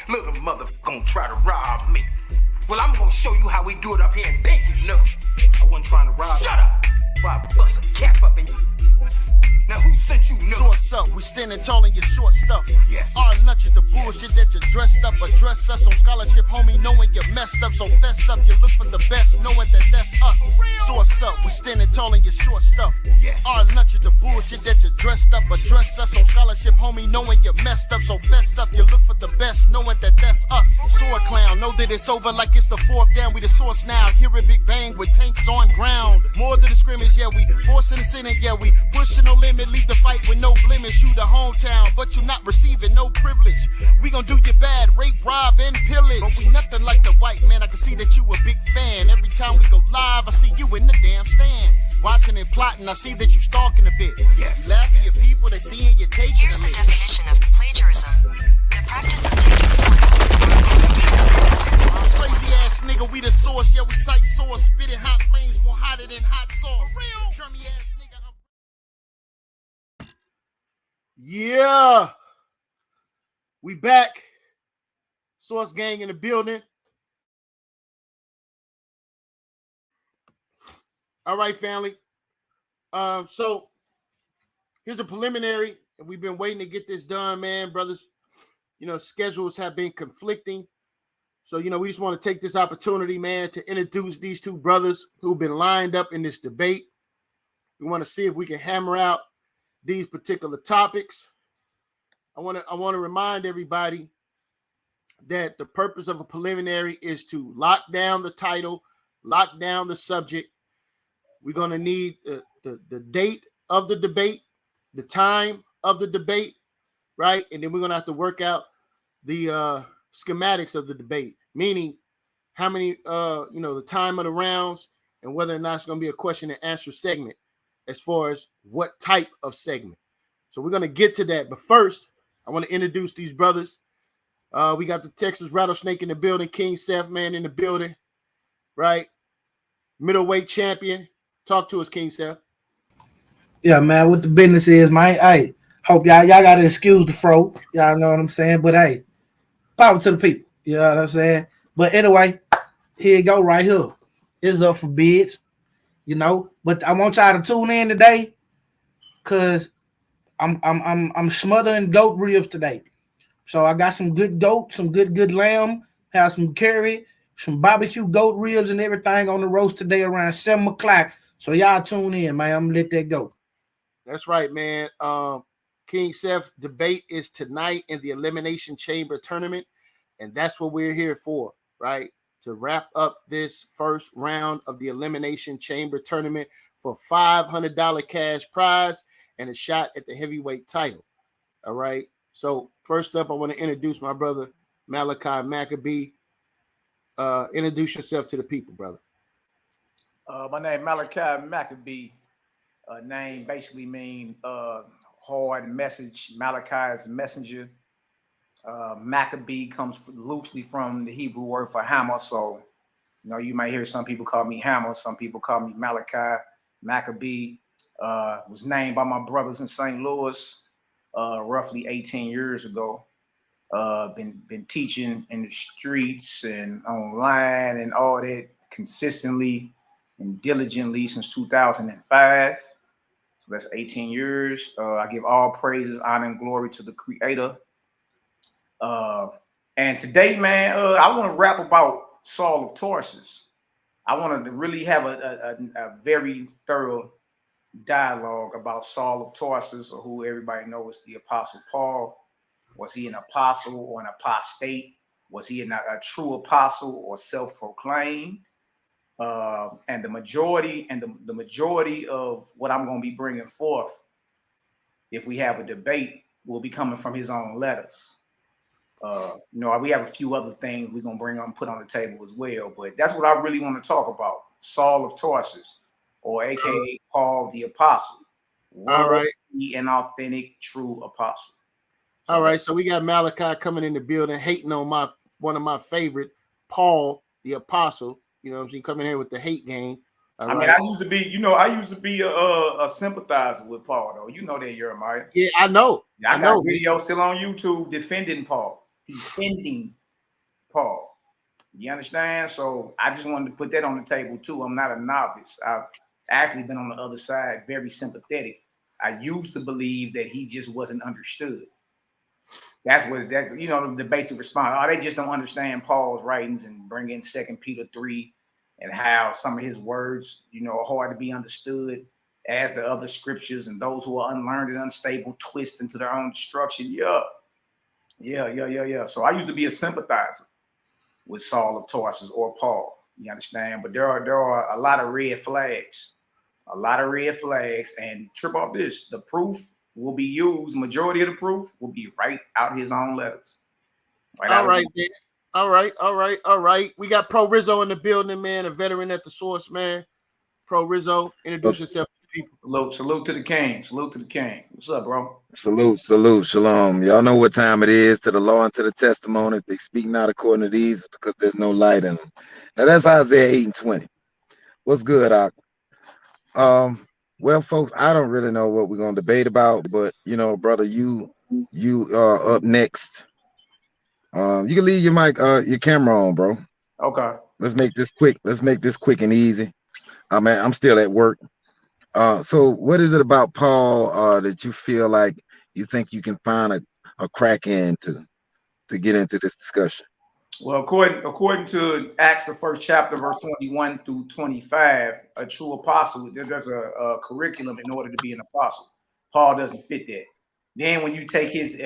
Little motherfucker gonna try to rob me. Well, I'm gonna show you how we do it up here in Vegas, you know. I wasn't trying to rob. Shut up! Why I bust a cap up in you. Now who sent you? So what's up? We standing tall in your short stuff. Yes. Our lunch is the bullshit that you dressed up. Address us on scholarship, homie, knowing you messed up. So fess up, you look for the best, knowing that that's us. So what's up? We standing tall in your short stuff. Yes. Our lunch is the bullshit that you dressed up. Address us on scholarship, homie, knowing you messed up. So fess up, you look for the best, knowing that that's us. Sword clown, know that it's over like it's the fourth down. We the source now. Hear a big bang with tanks on ground. More than the scrimmage, yeah, we forcing the Senate, yeah, we pushing no limit. Leave the fight with no blemish. You the hometown, but you not receiving no privilege. We gon' do you bad, rape, rob, and pillage. But we nothing like the white man. I can see that you a big fan. Every time we go live, I see you in the damn stands. Watching and plotting, I see that you stalking a bit. Yes. You laughing at people, they seeing you taking Here's the definition of plagiarism. The practice of taking someone else's article and passing it off as Crazy ass nigga, we the source, yeah, we cite source. Spitting hot flames more hotter than hot sauce. For real? Drummy ass nigga. Yeah, we back. Source gang in the building. All right, family. So here's a preliminary, and we've been waiting to get this done, man, brothers. You know, schedules have been conflicting. So, you know, we just want to take this opportunity, man, to introduce these two brothers who've been lined up in this debate. We want to see if we can hammer out these particular topics. I want to remind everybody that the purpose of a preliminary is to lock down the title, lock down the subject. We're going to need the date of the debate, the time of the debate, right? And then we're going to have to work out the schematics of the debate, meaning how many, the time of the rounds and whether or not it's going to be a question and answer segment as far as what type of segment. So we're going to get to that. But first, I want to introduce these brothers. We got the Texas Rattlesnake in the building, King Seth, man, in the building, right? Middleweight champion. Talk to us, King Seth. Yeah, man, what the business is, man. Hey, hope y'all got to excuse the fro. Y'all know what I'm saying? But hey, power to the people. You know what I'm saying? But anyway, here you go right here. It's up for bids, you know. But I want y'all to tune in today because I'm smothering goat ribs today. So I got some good goat, some good lamb, have some curry, some barbecue goat ribs and everything on the roast today around 7 o'clock. So y'all tune in, man. I'm gonna let that go. That's right, man. King Seth debate is tonight in the Elimination Chamber tournament, and that's what we're here for, right? To wrap up this first round of the Elimination Chamber tournament for $500 cash prize and a shot at the heavyweight title. All right. So first up, I want to introduce my brother Malaki Macabee. Introduce yourself to the people, brother. My name is Malaki Macabee. Name basically mean hard message. Malachi is a messenger. Macabee comes loosely from the Hebrew word for hammer. So, you know, you might hear some people call me Hammer. Some people call me Malaki. Macabee was named by my brothers in St. Louis roughly 18 years ago. Been teaching in the streets and online and all that consistently and diligently since 2005. So that's 18 years. I give all praises, honor, and glory to the Creator. And today, man, I want to rap about Saul of Tarsus. I want to really have a very thorough dialogue about Saul of Tarsus, or who everybody knows the Apostle Paul. Was he an apostle or an apostate? Was he a true apostle or self-proclaimed? And the majority of what I'm going to be bringing forth, if we have a debate, will be coming from his own letters. We have a few other things we're going to put on the table as well, but that's what I really want to talk about. Saul of Tarsus, or AKA Paul the Apostle. All right. He an authentic, true apostle. All right, so we got Malaki coming in the building, hating on one of my favorite, Paul the Apostle. You know what I'm saying? Coming here with the hate game. All I mean, right. I used to be a sympathizer with Paul, though. You know that, Jeremiah. Yeah, I know. I got know, man. videos still on YouTube defending Paul. Defending Paul. You understand? So I just wanted to put that on the table too. I'm not a novice. I've actually been on the other side, very sympathetic. I used to believe that he just wasn't understood. That's what the basic response. Oh, they just don't understand Paul's writings, and bring in 2 Peter 3 and how some of his words, are hard to be understood as the other scriptures, and those who are unlearned and unstable twist into their own destruction. Yeah. So I used to be a sympathizer with Saul of Tarsus or Paul. You understand? But there are a lot of red flags. And trip off this. The proof will be used. Majority of the proof will be right out his own letters. All right, man. All right. We got Proorizo in the building, man. A veteran at the source, man. Proorizo, introduce yourself to people. Salute to the king. What's up, bro? Salute, shalom. Y'all know what time it is. To the law and to the testimony. If they speak not according to these, because there's no light in them. Now that's Isaiah 8:20. What's good, Ak? Well, folks, I don't really know what we're gonna debate about, but brother, you are up next. You can leave your camera on, bro. Okay. Let's make this quick and easy. I'm still at work. So what is it about Paul that you feel like you think you can find a crack in to get into this discussion? Well, according to Acts, the first chapter, verse 21 through 25, a true apostle, there's a curriculum in order to be an apostle. Paul doesn't fit that. Then when you take his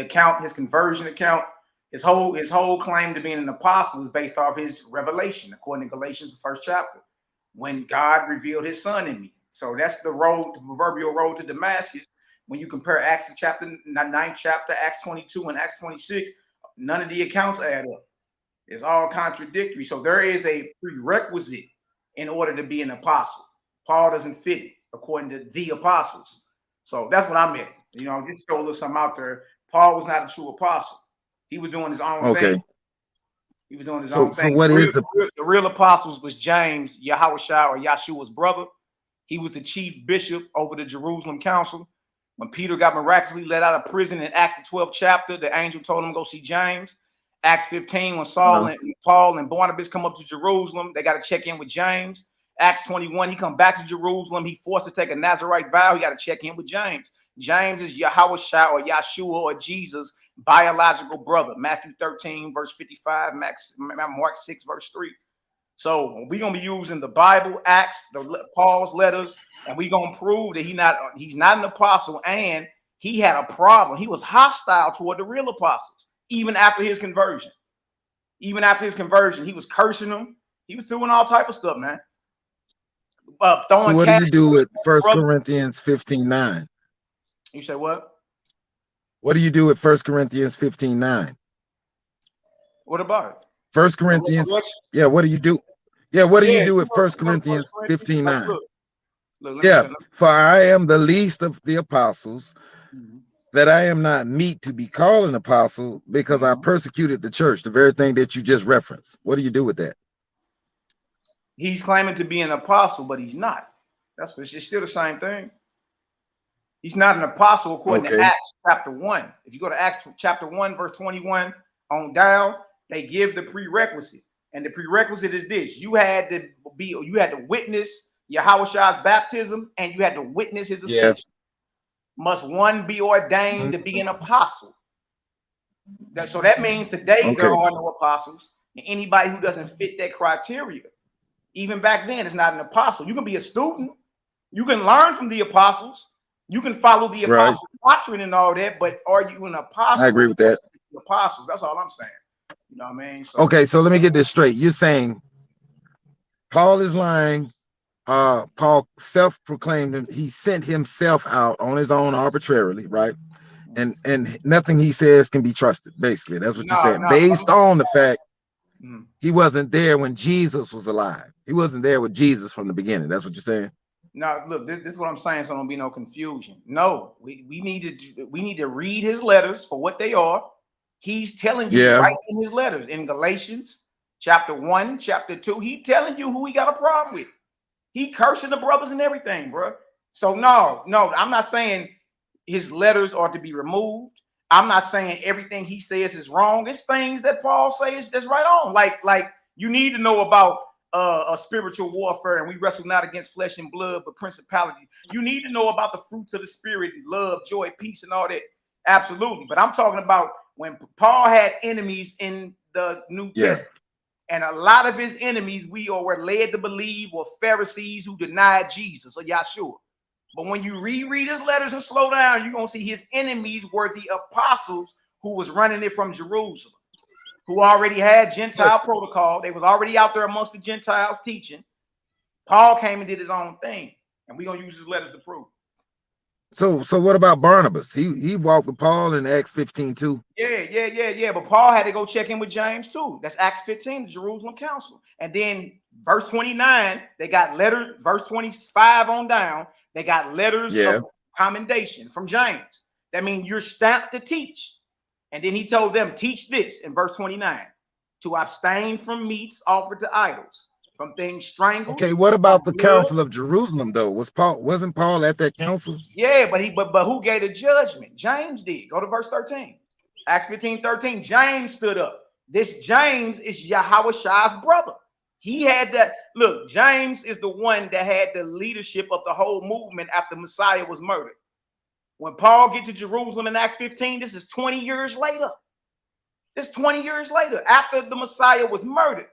conversion account, his whole claim to being an apostle is based off his revelation, according to Galatians, the first chapter, when God revealed his son in me. So that's the proverbial road to Damascus. When you compare Acts chapter 9th chapter, Acts 22 and Acts 26, none of the accounts add up. It's all contradictory. So there is a prerequisite in order to be an apostle. Paul doesn't fit it according to the apostles. So that's what I meant. Just throw a little something out there. Paul was not a true apostle. He was doing his own thing. He was doing his own thing. So what is the real apostles was James, Yahushua or Yeshua's brother. He was the chief bishop over the Jerusalem council. When Peter got miraculously let out of prison in Acts the 12th chapter, the angel told him to go see James. Acts 15, when Saul and Paul and Barnabas come up to Jerusalem, they got to check in with James. Acts 21, he come back to Jerusalem. He forced to take a Nazarite vow. He got to check in with James. James is Yahushua or Yeshua or Jesus' biological brother. Matthew 13, verse 55, Mark 6, verse 3. So we're going to be using the Bible, Acts, Paul's letters, and we're going to prove that he's not an apostle, and he had a problem. He was hostile toward the real apostles, even after his conversion. He was cursing them. He was doing all type of stuff, man. So what do you do with 1 Corinthians 15:9? You say what? What do you do with 1 Corinthians 15:9? What about it? 1 Corinthians. Yeah, what do you do? Yeah, what do you do with 1 Corinthians 15:9? For I am the least of the apostles, that I am not meet to be called an apostle, because I persecuted the church, the very thing that you just referenced. What do you do with that? He's claiming to be an apostle, but he's not. It's still the same thing. He's not an apostle according to Acts chapter 1. If you go to Acts chapter 1, verse 21 on down, they give the prerequisite. And the prerequisite is this: you had to witness Yahushua's baptism, and you had to witness his ascension. Must one be ordained to be an apostle? So that means today there are no apostles, and anybody who doesn't fit that criteria, even back then, is not an apostle. You can be a student, you can learn from the apostles, you can follow the apostle doctrine and all that, but are you an apostle? I agree with that. Apostles, that's all I'm saying. You know what I mean? So let me get this straight. You're saying Paul is lying. Paul self-proclaimed him. He sent himself out on his own arbitrarily, right? And nothing he says can be trusted. Basically, that's what you're saying. Based on the fact he wasn't there when Jesus was alive. He wasn't there with Jesus from the beginning. That's what you're saying. No, look, this is what I'm saying, so don't be no confusion. No, we need to read his letters for what they are. He's telling you right in his letters in Galatians chapter 1, chapter 2. He's telling you who he got a problem with. He cursing the brothers and everything, bro. So no, I'm not saying his letters are to be removed. I'm not saying everything he says is wrong. It's things that Paul says that's right on. Like you need to know about a spiritual warfare, and we wrestle not against flesh and blood, but principality. You need to know about the fruits of the spirit, love, joy, peace, and all that. Absolutely. But I'm talking about when Paul had enemies in the New Testament, and a lot of his enemies were led to believe were Pharisees who denied Jesus or Yahshua. But when you reread his letters and slow down, you're going to see his enemies were the apostles who was running it from Jerusalem, who already had Gentile protocol. They was already out there amongst the Gentiles teaching. Paul came and did his own thing, and we're going to use his letters to prove. So what about Barnabas? He walked with Paul in Acts 15 too. Yeah. But Paul had to go check in with James too. That's Acts 15, the Jerusalem Council. And then verse 29, they got letters. Verse 25 on down, they got letters of commendation from James. That means you're stamped to teach. And then he told them, teach this in verse 29, to abstain from meats offered to idols, from things strangled. Okay, what about the Council of Jerusalem though? Wasn't Paul at that council? Yeah, but who gave the judgment? James did. Go to verse 13. Acts 15:13. James stood up. This James is Yahushua brother. He had that. Look, James is the one that had the leadership of the whole movement after Messiah was murdered. When Paul gets to Jerusalem in Acts 15, this is 20 years later. This 20 years later, after the Messiah was murdered,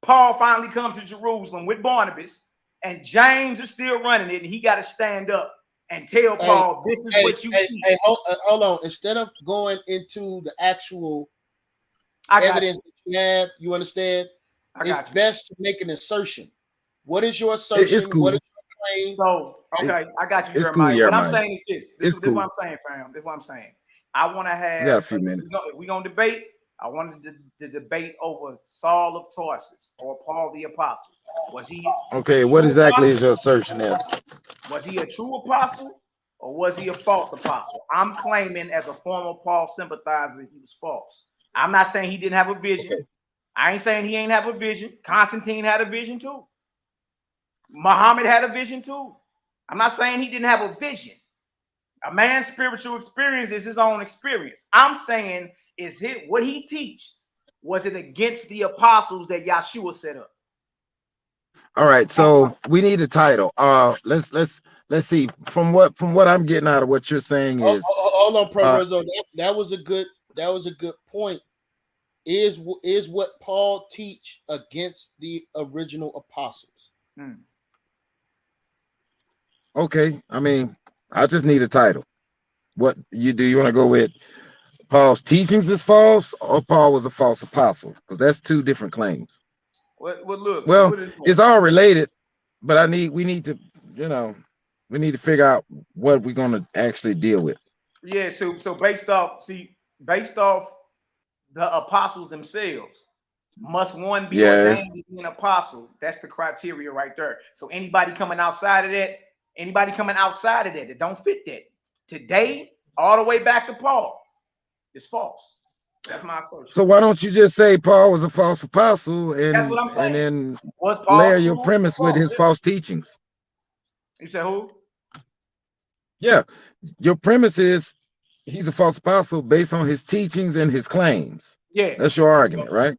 Paul finally comes to Jerusalem with Barnabas, and James is still running it, and he got to stand up and tell Paul, this is what you teach. Hey, hold on. Instead of going into the actual evidence that you have, you understand? It's best to make an assertion. What is your assertion? It's cool. What is your claim? So, okay, I got you, it's Jeremiah. cool, Jeremiah. What I'm saying is this. This is what I'm saying, fam. This is what I'm saying. I want to have. We got a few minutes. We're going to debate. I wanted to debate over Saul of Tarsus or Paul the Apostle. Was he okay? What exactly is your assertion there? Was he a true apostle or was he a false apostle? I'm claiming as a former Paul sympathizer he was false. I'm not saying he didn't have a vision. Okay. I ain't saying he ain't have a vision. Constantine had a vision too. Muhammad had a vision too. I'm not saying he didn't have a vision. A man's spiritual experience is his own experience. I'm saying is what he teach, was it against the apostles that Yahshua set up? All right, so we need a title. Let's see. From what I'm getting out of what you're saying is hold on, Proorizo. That was a good point. Is what Paul teach against the original apostles? Okay, I mean, I just need a title. What you want to go with? Paul's teachings is false, or Paul was a false apostle? Because that's two different claims. Well, it's all related, but we need to figure out what we're going to actually deal with. Yeah, so based off the apostles themselves, must one be ordained to be an apostle? That's the criteria right there. So anybody coming outside of that that don't fit that today, all the way back to Paul, is false. That's my assertion. So why don't you just say Paul was a false apostle and then layer your premise with his false teachings? You said who? Yeah, your premise is he's a false apostle based on his teachings and his claims. Yeah, that's your argument, right?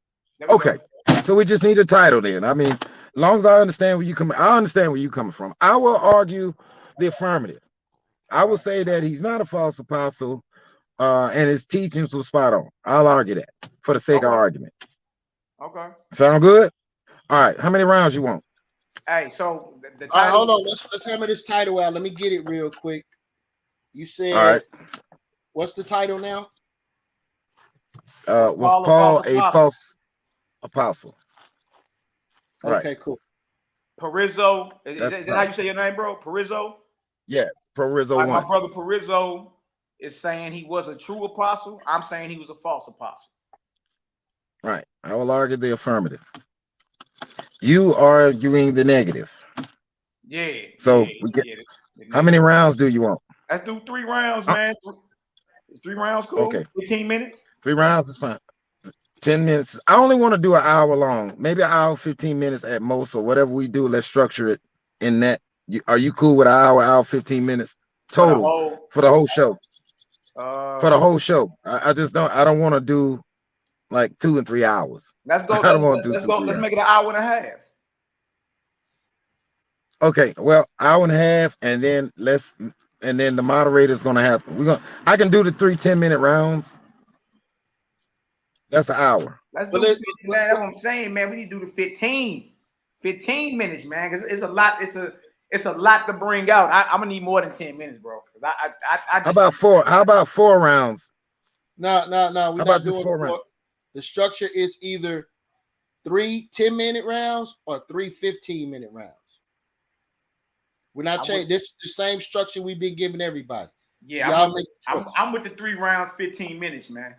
Okay, so we just need a title then. I mean, as long as I understand where you're coming from. I will argue the affirmative. I will say that he's not a false apostle. And his teachings were spot on. I'll argue that for the sake of argument. Okay. Sound good? All right. How many rounds you want? Hey, so the title. Hold on. Let's hammer this title out. Let me get it real quick. You said. All right. What's the title now? Was Paul a false apostle? Okay, cool. Proorizo. Is that how you say your name, bro? Proorizo? Yeah, Proorizo1. My brother Proorizo is saying he was a true apostle. I'm saying he was a false apostle. Right. I will argue the affirmative. You are arguing the negative. Yeah. So how many rounds do you want? Let's do 3 rounds, man. Is 3 rounds cool? Okay. 15 minutes? 3 rounds is fine. 10 minutes. I only want to do an hour long, maybe an hour, 15 minutes at most, or whatever we do. Let's structure it in that? Are you cool with an hour 15 minutes For the total whole, for the whole show? For the uh, whole show, I just don't. I don't want to do like 2 and 3 hours. let's go. I don't want to do Let's two, go. 3 Let's hours. make it an hour and a half. Okay, well, hour and a half, and then the moderator's gonna have. I can do the 3 10-minute rounds. That's an hour. Let's But do 50, man. That's what I'm saying, man. We need to do the 15 minutes, man, because it's a lot. It's a lot to bring out. I'm gonna need more than 10 minutes, bro. I How about 4? How about 4 rounds? No. We're How not about just doing 4 4. rounds? The structure is either 3 10-minute rounds or 3 15-minute rounds. We're not changing. This is the same structure we've been giving everybody. Yeah, So y'all make the choice. I'm with the 3 rounds, 15 minutes, man.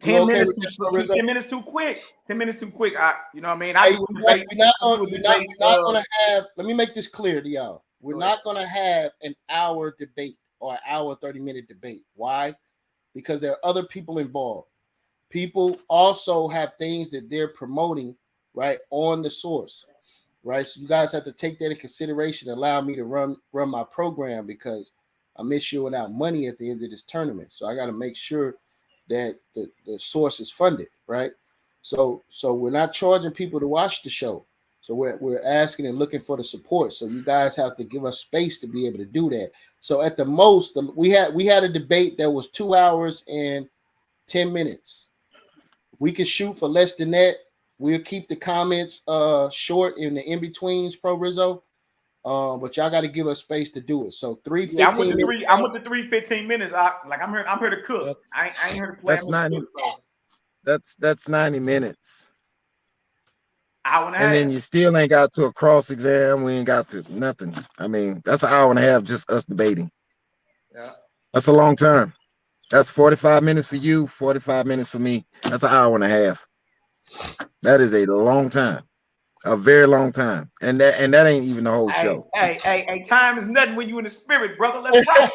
You 10 okay minutes, with that, 10 minutes too quick. 10 minutes too quick. You know what I mean? Hey, we're not gonna have. Let me make this clear to y'all. We're not gonna have an hour debate or an hour 30-minute debate. Why? Because there are other people involved. People also have things that they're promoting right on the source, right? So you guys have to take that in consideration. Allow me to run my program because I'm issuing out money at the end of this tournament. So I got to make sure that the source is funded, right? So we're not charging people to watch the show. So we're asking and looking for the support. So you guys have to give us space to be able to do that. So at the most, we had a debate that was 2 hours and 10 minutes. We can shoot for less than that. We'll keep the comments short in the in-betweens, Proorizo. But y'all got to give us space to do it. So 3 15 I'm with the minutes. I'm with the 3 15 minutes. I'm here to cook. I ain't here to play. That's 90. That's 90 minutes. Hour and a half. And then you still ain't got to a cross exam. We ain't got to nothing. I mean, that's an hour and a half just us debating. Yeah. That's a long time. That's 45 minutes for you, 45 minutes for me. That's an hour and a half. That is a long time. A very long time. And that ain't even the whole show. Hey, time is nothing when you in the spirit, brother. Let's rock.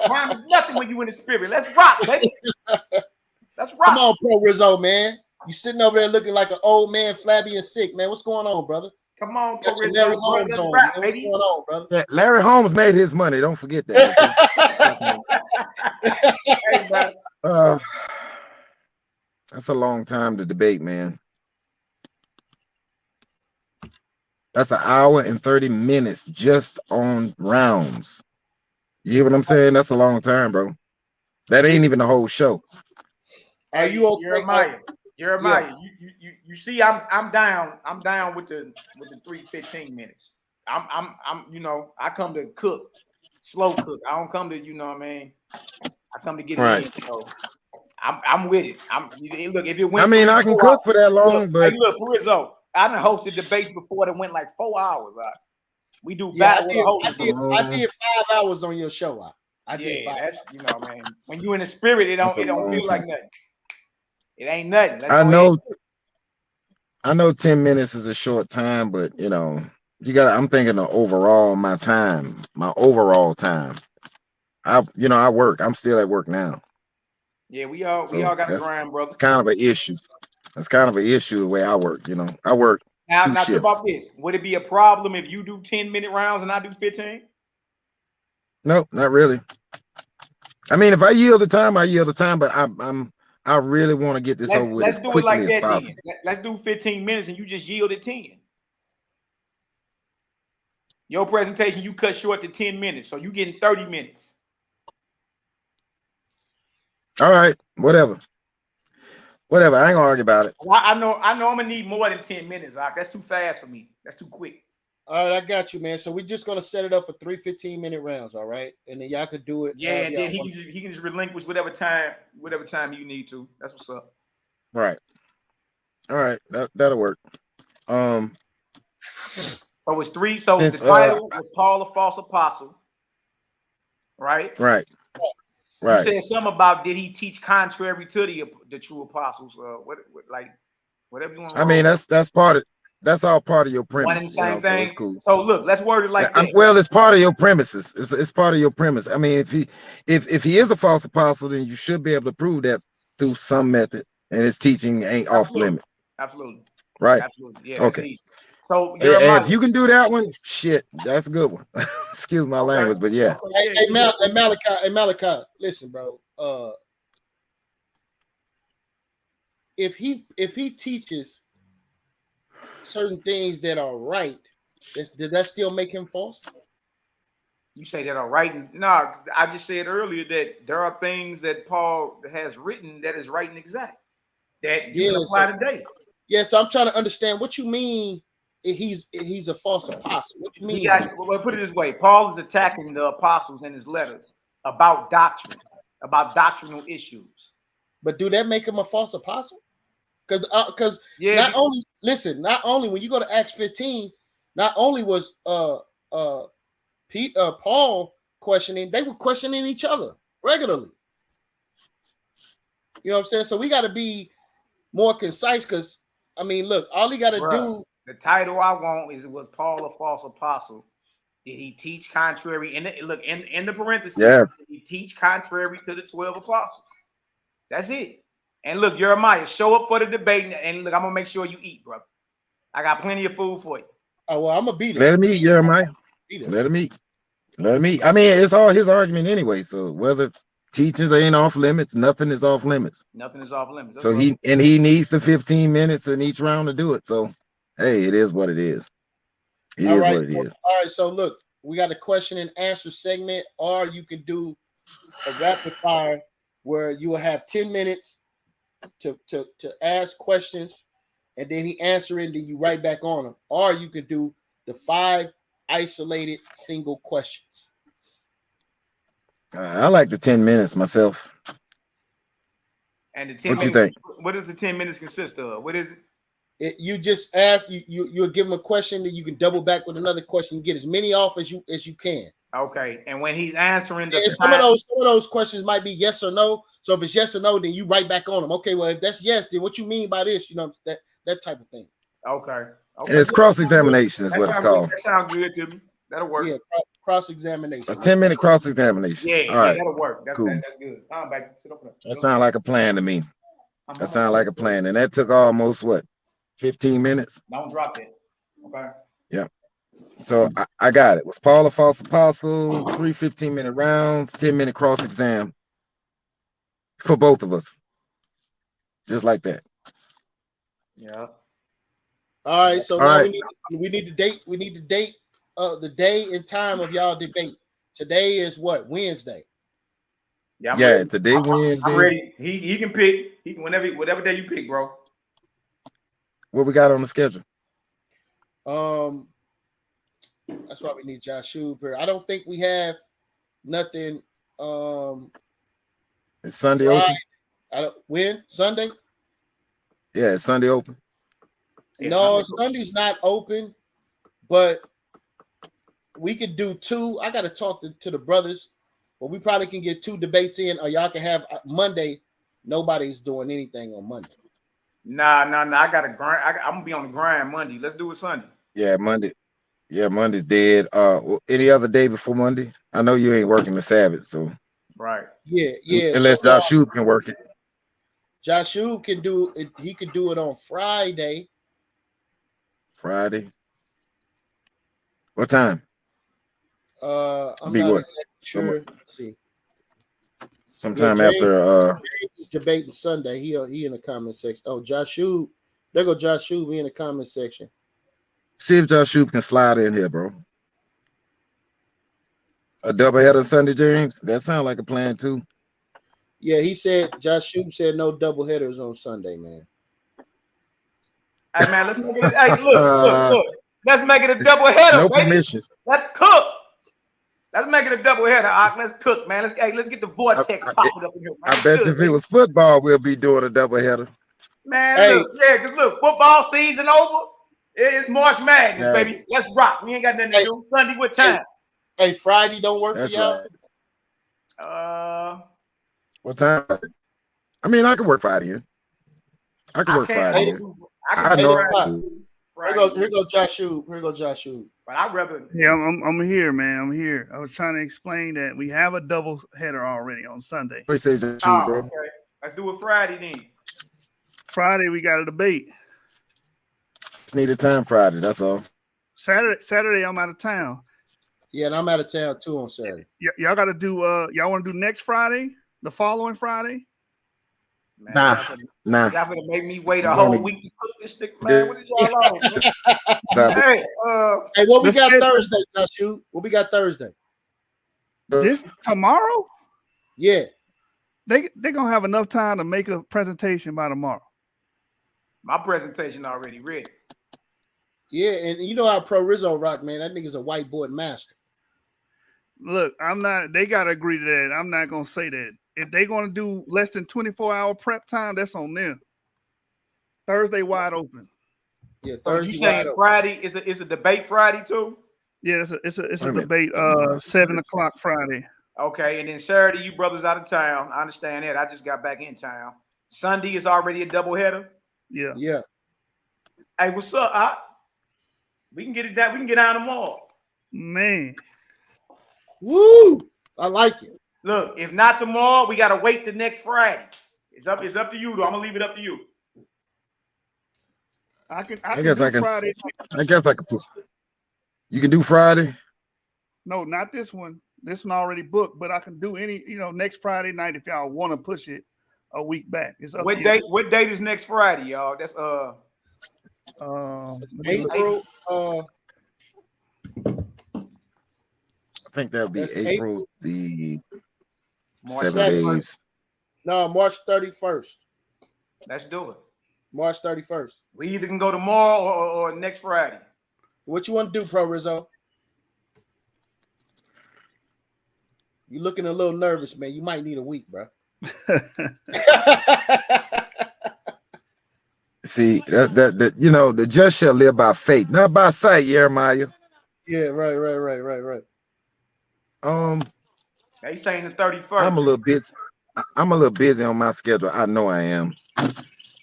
Time is nothing when you in the spirit. Let's rock, baby. Let's rock. Come on, Proorizo, man. You sitting over there looking like an old man, flabby and sick, man. What's going on, brother? Come on, Proorizo. Larry Holmes let's on, rock, man. baby. What's going on, brother? Yeah, Larry Holmes made his money. Don't forget that. Hey, That's a long time to debate, man. That's an hour and 30 minutes just on rounds. You hear what I'm saying? That's a long time, bro. That ain't even the whole show. Are you okay? Jeremiah, you see, I'm down with the 3 15 minutes. I'm I come to cook, slow cook. I don't come to, you know what I mean? I come to get it in. So I'm with it. Look, if it went, I mean, I can cook for that long, but hey, look, Proorizo, I done hosted debates before that went like 4 hours. We do Yeah, battle. I did 5 hours on your show. I did 5 that's hours. Man. When you in the spirit, it don't feel like nothing. It ain't nothing. I know 10 minutes is a short time, but I'm thinking of overall my overall time. I work. I'm still at work now. Yeah, we all got to grind, brother. It's kind of an issue. That's kind of an issue the way I work. I work now. 2 shifts. About this, would it be a problem if you do 10-minute rounds and I do 15? No, not really. I mean, if I yield the time, I yield the time. But I really want to get this over with as quickly as possible. Let's do 15 minutes and you just yielded 10. Your presentation, you cut short to 10 minutes, so you getting 30 minutes. All right, whatever. I ain't gonna argue about it. I know I'm gonna need more than 10 minutes. That's too fast for me. That's too quick. All right, I got you, man. So we're just gonna set it up for 3 15-minute rounds, all right? And then y'all could do it. Yeah, and then he can just relinquish whatever time you need to. That's what's up. Right. All right, that'll work. So it's 3. So the title was Paul the False Apostle, right? Right. You said something about did he teach contrary to the true apostles? Whatever you want. I mean, that's all part of your premise. One and the same thing. So it's cool. So look, let's word it like that. Well, it's part of your premises. It's part of your premise. I mean, if he is a false apostle, then you should be able to prove that through some method, and his teaching ain't off limit. Absolutely. Right. Absolutely. Yeah. Okay. So Hey, Jeremiah, if you can do that one, shit, that's a good one. Excuse my language, but yeah. Hey, Malachi, listen, bro. If he teaches certain things that are right, does that still make him false? You say that are right? No, I just said earlier that there are things that Paul has written that is right and exact that you can apply today. Yeah, so I'm trying to understand what you mean. He's a false apostle. What you mean? Well, put it this way: Paul is attacking the apostles in his letters about doctrine, about doctrinal issues. But do that make him a false apostle? Because yeah, not only when you go to Acts 15, not only was Paul questioning, they were questioning each other regularly. You know what I'm saying? So we got to be more concise because, I mean, look, all he got to do. The title I want is, was Paul a false apostle? Did he teach contrary? And look, in the parentheses, did he teach contrary to the 12 apostles? That's it. And look, Jeremiah, show up for the debate. And look, I'm going to make sure you eat, brother. I got plenty of food for you. Oh, well, I'm going to beat it. Let him eat, Jeremiah. Let him eat. Let him eat. I mean, it's all his argument anyway. So whether teachings ain't off limits, nothing is off limits. Nothing is off limits. That's so right. he needs the 15 minutes in each round to do it. So, hey, it is what it is. It is what it is. All right. So look, we got a question and answer segment, or you can do a rapid fire where you will have 10 minutes to ask questions, and then he answer it, and then you write back on them. Or you could do the 5 isolated single questions. I like the 10 minutes myself. And the 10 what minutes, you think? What does the 10 minutes consist of? What is it? You just ask, you'll give him a question that you can double back with another question. You get as many off as you can. Okay. And when he's answering some of those questions might be yes or no. So if it's yes or no, then you write back on them. Okay, well, if that's yes, then what you mean by this? You know, that type of thing. Okay. It's cross-examination is what it's called. That sounds good to me. That'll work. Yeah, cross-examination. A 10-minute cross-examination. Yeah, all right. That'll work. That's cool. That's good. That sounds like a plan to me. That sounds like a plan. And that took almost, 15 minutes? Don't drop it. Okay. Yeah. So I got it. Was Paul a false apostle? 3 15-minute rounds, 10-minute cross-exam for both of us. Just like that. Yeah. All right. So now we need to date. We need to date the day and time of y'all debate. Today is what? Wednesday. Yeah, today Wednesday. I'm ready. He can pick. He can whatever day you pick, bro. What we got on the schedule? That's why we need Josh Shube here. I don't think we have nothing. Is Sunday open? When? Sunday? Yeah, it's Sunday open. No, Sunday's not open, but we could do 2. I got to talk to the brothers, but we probably can get 2 debates in, or y'all can have Monday. Nobody's doing anything on Monday. Nah. I got to grind. I'm gonna be on the grind Monday. Let's do it Sunday. Yeah, Monday. Yeah, Monday's dead. Any other day before Monday? I know you ain't working the Sabbath, so. Right. Yeah. Unless Josh Shube can work it. Josh Shube can do it. He could do it on Friday. Friday. What time? I'm not exactly sure. Let's see. Sometime after James debating Sunday. He in the comment section. Oh, Josh Shube. There go Josh Shube. He in the comment section. See if Josh Shube can slide in here, bro. A doubleheader Sunday, James. That sounds like a plan too. Yeah, Josh Shube said no doubleheaders on Sunday, man. Hey man, let's make it. Hey, look. Let's make it a doubleheader. No permissions. Let's cook. Let's make it a doubleheader. Let's cook, man. Let's get the vortex popping up in here. I bet you if it was football, we'll be doing a doubleheader. Man, look, football season over. It's March Madness, baby. Let's rock. We ain't got nothing to do. Sunday, what time? Hey, Friday don't work for y'all? Right. What time? I mean, I can work Friday. I can work Friday. I know. Here go Josh Shube. But I'd rather. Yeah, I'm here, man. I'm here. I was trying to explain that we have a double header already on Sunday. Say Josh Shube, bro. Okay. Let's do it Friday then. Friday we got a debate. Just need a time Friday. That's all. Saturday I'm out of town. Yeah, and I'm out of town too on Saturday. Y'all got to do. Y'all want to do next Friday, the following Friday? Man, Nah. Y'all gonna make me wait a whole week to cook this stick, man. What is y'all on? Hey, hey, what we got Thursday, Joshua? What we got Thursday? This tomorrow? Yeah. They're gonna have enough time to make a presentation by tomorrow. My presentation already ready. Yeah, and you know how Proorizo rock, man. That nigga's a whiteboard master. Look, I'm not. They gotta agree to that. I'm not gonna say that. If they're gonna do less than 24-hour prep time, that's on them. Thursday wide open. Yeah, Thursday. You saying Friday is a debate Friday too? Yeah, it's a debate. 7 o'clock Friday. Okay, and then Saturday, you brothers out of town. I understand that. I just got back in town. Sunday is already a doubleheader. Yeah. Yeah. Hey, what's up? We can get it down. We can get down tomorrow. Man. Woo! I like it. Look, if not tomorrow, we gotta wait till next Friday. It's up to you, though. I'm gonna leave it up to you. I guess I can. Friday. I guess I can. You can do Friday. No, not this one. This one already booked, but I can do any. Next Friday night if y'all want to push it a week back. It's up what to date? You. What date is next Friday, y'all? That's April. I think that'll be April the March 7 days. No, March 31st. Let's do it. March 31st. We either can go tomorrow or next Friday. What you want to do, Proorizo? You looking a little nervous, man. You might need a week, bro. See, that the just shall live by faith, not by sight, Jeremiah. Yeah, right. They saying the 31st. I'm a little busy on my schedule. I know I am.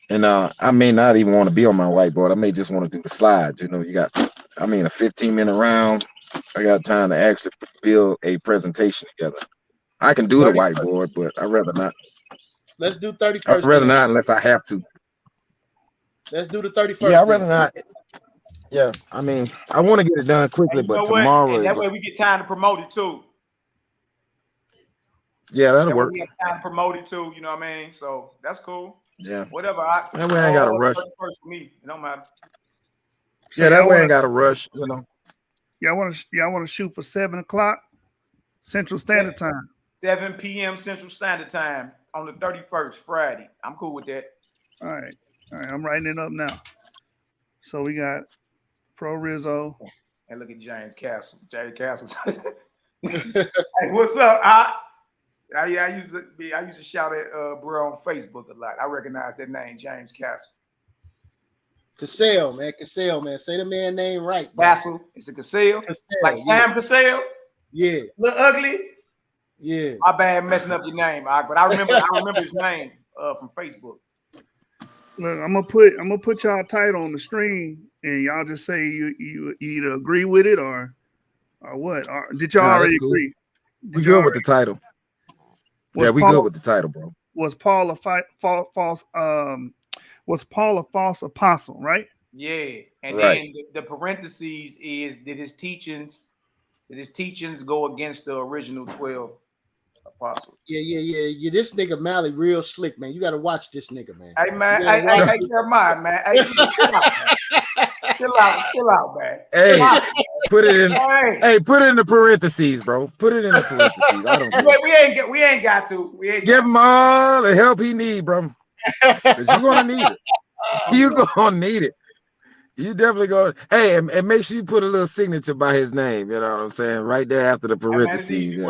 And I may not even want to be on my whiteboard. I may just want to do the slides. You got a 15-minute round. I got time to actually build a presentation together. I can do 31st. The whiteboard, but I'd rather not. Let's do 31st. I'd rather not unless I have to. Let's do the 31st. Yeah, I'd rather not. Yeah, I want to get it done quickly, but tomorrow is... That way we get time to promote it too. Yeah, that'll work. We have time to promote it too, you know what I mean? So that's cool. Yeah. Whatever. That way I ain't got to rush. First for me, it don't matter. Yeah, that way I ain't got to rush, Y'all want to shoot for 7 o'clock Central Standard Time. 7 p.m. Central Standard Time on the 31st, Friday. I'm cool with that. All right. I'm writing it up now. So we got Proorizo. And look at James Castle. James Castle. Hey, what's up? I used to shout at bro on Facebook a lot. I recognize that name, James Castle. Cassell, man. Say the man name right. Castle. It's a Cassell. Like Sam Cassell. Yeah. Look ugly. Yeah. My bad messing up your name, but I remember his name from Facebook. Look, I'm gonna put y'all title on the screen, and y'all just say you either agree with it or what? Or did y'all already agree? We good with the title. Yeah, we good with the title, bro. Was Paul a false? Was Paul a false apostle? Right. Yeah, and then the parentheses is that his teachings go against the original 12 apostles. Yeah. This nigga Mally real slick, man. You got to watch this nigga, man. Hey, man. Hey, Jeremiah, man. Hey, chill out, man. Hey, put it in. Hey, put it in the parentheses, bro. Put it in the parentheses. I don't know. We ain't got to. Give him all the help he need, bro. Because you're gonna need it. You're gonna need it. You definitely go. Hey, and make sure you put a little signature by his name. You know what I'm saying? Right there after the parentheses.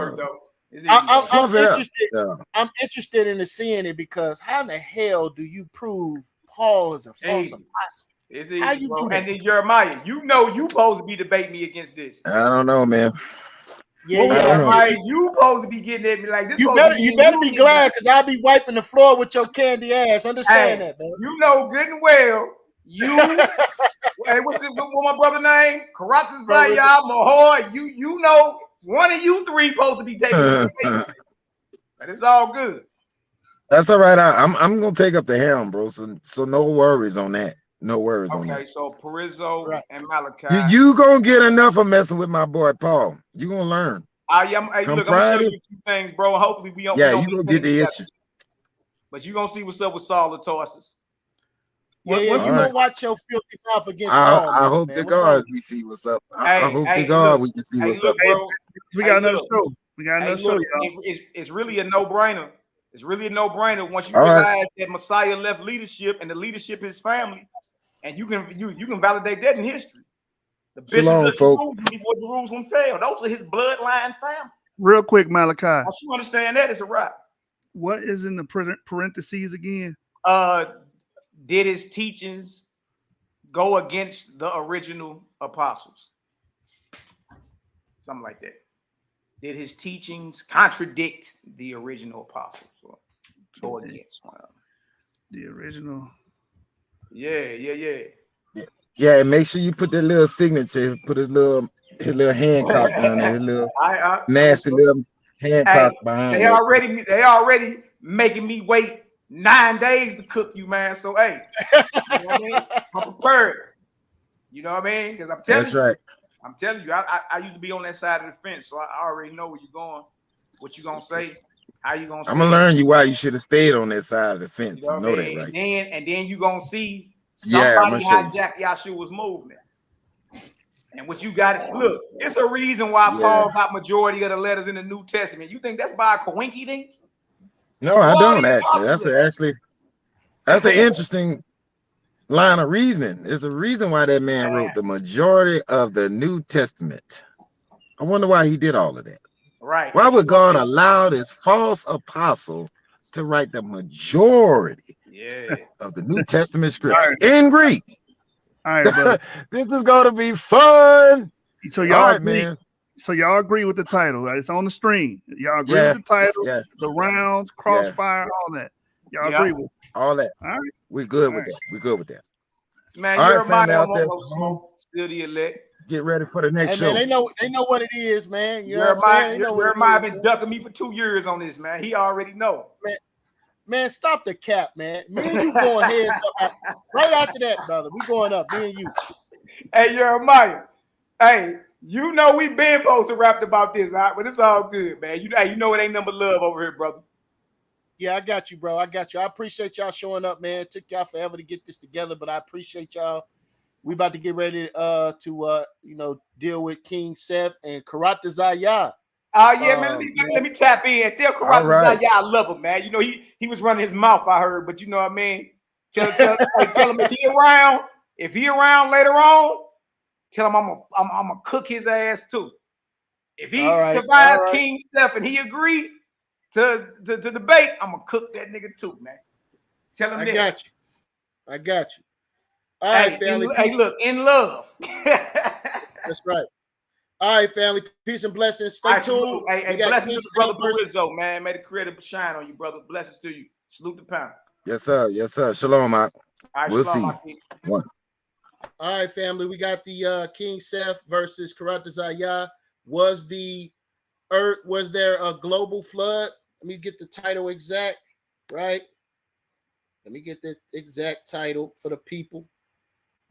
I'm interested in seeing it because how in the hell do you prove Paul is a false apostle? It's easy, how you do that? And then Jeremiah, you supposed to be debating me against this. I don't know, man. Yeah, Jeremiah, you supposed to be getting at me like this. You better be glad because I'll be wiping the floor with your candy ass. Understand that, man. You know good and well. Hey, what's my brother name? Karate Zaya Mahor. You know one of you three supposed to be taking this. But it's all good. That's all right. I'm gonna take up the helm, bro. So no worries on that. No worries on Okay, that. so Proorizo Right. and Malaki. You gonna get enough of messing with my boy Paul. You gonna learn. Hey, Come look, I'm gonna show Friday, you a few things, bro. Hopefully we don't. yeah, we don't you be gonna winning get the together. issue. But you gonna see what's up with Saul of Tarsus. Yeah, yeah. What's You All gonna right. watch your filthy mouth against I Paul, hope man. to What's wrong God with you? we see what's up. I hope to Hey, God look. we can see Hey, what's look, up. bro. We got another look. show. We got Hey, another show, look. y'all. It's really a no-brainer. It's really a no-brainer once you All right. realize that Messiah left leadership and the leadership is family, and you can validate that in history. The bishops Shalom, of folks. Jerusalem before Jerusalem fell. Those are his bloodline family. Real quick, Malachi. Once you understand that, it's a wrap. What is in the parentheses again? Did his teachings go against the original apostles? Something like that. Did his teachings contradict the original apostles or go against one of them? The original. Yeah. Yeah, and make sure you put that little signature, put his little Hancock down there, his little nasty little Hancock behind they it. already making me wait 9 days to cook you, man. So hey, you know what I mean? I'm prepared. You know what I mean? Because I'm telling That's you, right. I'm telling you, I used to be on that side of the fence, so I already know where you're going, what you gonna say, how you gonna say I'm gonna it. learn you why you should have stayed on that side of the fence. You know You what know I that, mean? right? And then you gonna see Yeah, I'm somebody gonna show you. hijack Yahshua's movement. And what you got, look, it's a reason why Yeah. Paul got majority of the letters in the New Testament. You think that's by a coinky-dink? No, I Why don't the actually. apostles? That's an interesting line of reasoning. There's a reason why that man wrote the majority of the New Testament. I wonder why he did all of that. Right. Why would God allow this false apostle to write the majority of the New Testament scripture in Greek? All right, brother. This is gonna be fun. So y'all all right, agree, man. So y'all agree with the title, right? It's on the stream. Y'all agree with the title, the rounds, crossfire, all that. Y'all agree with all that. All right. We're good with that. We're good with that. Man, all you're right, family out there. smoke. Still the elect. Get ready for the next Hey, man, show. they know what it is, man. You know what I'm saying? They know what Jeremiah it is, been ducking me for 2 years on this, man. He already know. Man, stop the cap, man. Me and you going heads up. Right after that, brother, we going up. Me and you. Hey, Jeremiah. Hey, you know we been supposed to rap about this, right? But it's all good, man. You know it ain't number love over here, brother. Yeah, I got you, bro. I got you. I appreciate y'all showing up, man. It took y'all forever to get this together, but I appreciate y'all. We about to get ready to deal with King Seth and Karate Zaya. Oh yeah, man. Let me tap in. Tell Karate Zaya I love him, man. You know he was running his mouth, I heard, but you know what I mean. Tell him if he around. If he around later on, tell him I'm gonna cook his ass too. If he survived King Seth and he agreed to debate, I'm gonna cook that nigga too, man. Tell him that. I got you. All right, family. Look, in love. That's right. All right, family. Peace and blessings. Stay tuned. Hey, blessings to the brother Proorizo, man. May the creator shine on you, brother. Blessings to you. Salute the pound. Yes, sir. Yes, sir. Shalom, Mike. We'll see you. One. All right, family. We got the King Seth versus Karate Zaya. Was there a global flood? Let me get the title exact, right? Let me get the exact title for the people,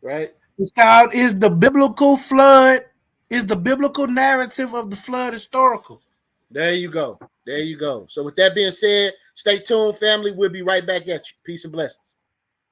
right? It's called Is the Biblical Flood? Is the biblical narrative of the flood historical? There you go. There you go. So with that being said, stay tuned, family. We'll be right back at you. Peace and blessings.